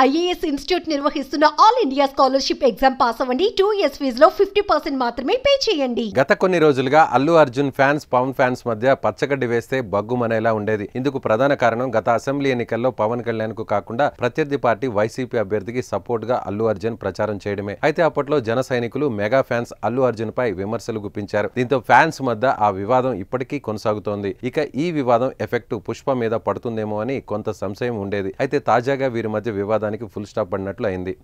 IAS institute నిర్వహిస్తున్న all India scholarship exam pass అవ్వండి. 2 years ఫీజులో 50% మాత్రమే పే చేయండి. గత కొన్ని రోజులుగా అల్లు అర్జున్ ఫ్యాన్స్ పవన్ ఫ్యాన్స్ మధ్య పచ్చగడ్డి వేస్తే బగ్గుమనేలా ఉండేది. ఇందుకు ప్రధాన కారణం గత అసెంబ్లీ ఎన్నికల్లో పవన్ కళ్యాణ్ కు కాకుండా ప్రత్యర్థి పార్టీ వైసీపీ అభ్యర్థికి సపోర్ట్ గా అల్లు అర్జున్ ప్రచారం చేయడమే. అయితే అప్పట్లో జన సైనికులు మెగా ఫ్యాన్స్ అల్లు అర్జున్ పై విమర్శలు గుప్పించారు. దీంతో ఫ్యాన్స్ మధ్య ఆ వివాదం ఇప్పటికీ కొనసాగుతోంది. ఇక ఈ వివాదం ఎఫెక్ట్ పుష్ప మీద పడుతుందేమో అని కొంత సంశయం ఉండేది. అయితే తాజాగా వీరి మధ్య వివాదానికి ఫుల్ స్టాప్ పడినట్లు అయింది.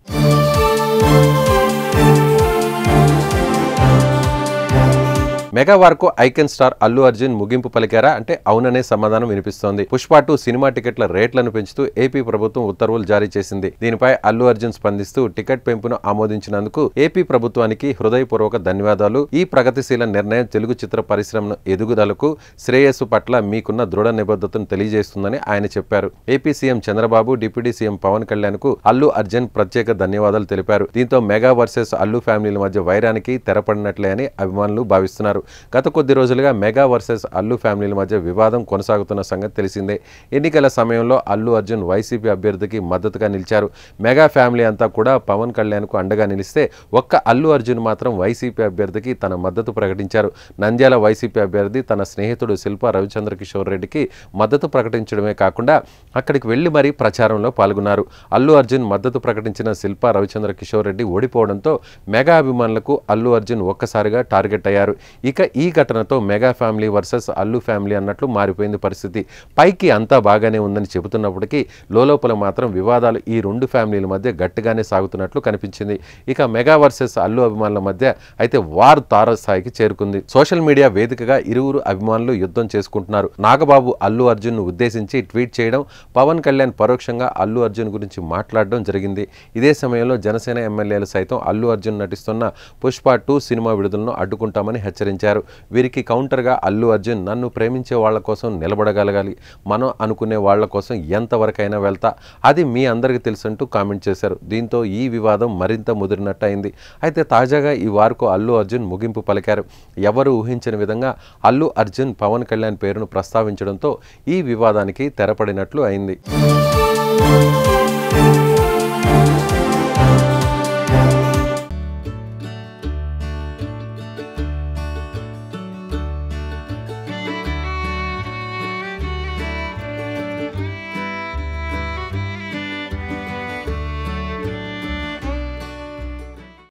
మెగా వార్కు ఐకాన్ స్టార్ అల్లు అర్జున్ ముగింపు పలికారా అంటే అవుననే సమాధానం వినిపిస్తోంది. పుష్ప 2 సినిమా టికెట్ల రేట్లను పెంచుతూ ఏపీ ప్రభుత్వం ఉత్తర్వులు జారీ చేసింది. దీనిపై అల్లు అర్జున్ స్పందిస్తూ టికెట్ పెంపును ఆమోదించినందుకు ఏపీ ప్రభుత్వానికి హృదయపూర్వక ధన్యవాదాలు. ఈ ప్రగతిశీల నిర్ణయం తెలుగు చిత్ర పరిశ్రమ ఎదుగుదలకు శ్రేయస్సు పట్ల మీకున్న దృఢ నిబద్ధతను తెలియజేస్తుందని ఆయన చెప్పారు. AP CM Chandrababu, deputy CM Pawan Kalyan కు అల్లు అర్జున్ ప్రత్యేక ధన్యవాదాలు తెలిపారు. దీంతో మెగా వర్సెస్ అల్లు ఫ్యామిలీల మధ్య వైరానికి తెరపడినట్లే అని అభిమానులు భావిస్తున్నారు. గత కొద్ది రోజులుగా మెగా వర్సెస్ అల్లు ఫ్యామిలీల మధ్య వివాదం కొనసాగుతున్న సంగతి తెలిసిందే. ఎన్నికల సమయంలో అల్లు అర్జున్ వైసీపీ అభ్యర్థికి మద్దతుగా నిలిచారు. మెగా ఫ్యామిలీ అంతా కూడా పవన్ కళ్యాణ్ కు అండగా నిలిస్తే ఒక్క అల్లు అర్జున్ మాత్రం వైసీపీ అభ్యర్థికి తన మద్దతు ప్రకటించారు. నంద్యాల వైసీపీ అభ్యర్థి తన స్నేహితుడు శిల్పా రవిచంద్ర కిషోర్ రెడ్డికి మద్దతు ప్రకటించడమే కాకుండా అక్కడికి వెళ్లి మరీ ప్రచారంలో పాల్గొన్నారు. అల్లు అర్జున్ మద్దతు ప్రకటించిన శిల్పా రవిచంద్ర కిషోర్ రెడ్డి ఓడిపోవడంతో మెగా అభిమానులకు అల్లు అర్జున్ ఒక్కసారిగా టార్గెట్ అయ్యారు. ఇక ఈ ఘటనతో mega family versus Allu family అన్నట్లు మారిపోయింది పరిస్థితి. పైకి అంతా బాగానే ఉందని చెబుతున్నప్పటికీ లోలోపల మాత్రం వివాదాలు ఈ రెండు ఫ్యామిలీల మధ్య గట్టిగానే సాగుతున్నట్లు కనిపించింది. ఇక మెగా వర్సెస్ అల్లు అభిమానుల మధ్య అయితే వార్ తారస్థాయికి చేరుకుంది. సోషల్ మీడియా వేదికగా ఇరువురు అభిమానులు యుద్ధం చేసుకుంటున్నారు. నాగబాబు అల్లు అర్జున్ ను ఉద్దేశించి ట్వీట్ చేయడం, పవన్ కళ్యాణ్ పరోక్షంగా అల్లు అర్జున్ గురించి మాట్లాడడం జరిగింది. ఇదే సమయంలో జనసేన ఎమ్మెల్యేలు సైతం అల్లు అర్జున్ నటిస్తున్న పుష్ప 2 సినిమా విడుదలను అడ్డుకుంటామని హెచ్చరించారు. వీరికి కౌంటర్గా అల్లు అర్జున్ నన్ను ప్రేమించే వాళ్ల కోసం నిలబడగలగాలి, మనం అనుకునే వాళ్ల కోసం ఎంతవరకైనా వెళ్తా, అది మీ అందరికీ తెలుసంటూ కామెంట్ చేశారు. దీంతో ఈ వివాదం మరింత ముదిరినట్టు అయింది. అయితే తాజాగా ఈ వార్కు అల్లు అర్జున్ ముగింపు పలికారు. ఎవరు ఊహించని విధంగా అల్లు అర్జున్ పవన్ కళ్యాణ్ పేరును ప్రస్తావించడంతో ఈ వివాదానికి తెరపడినట్లు అయింది.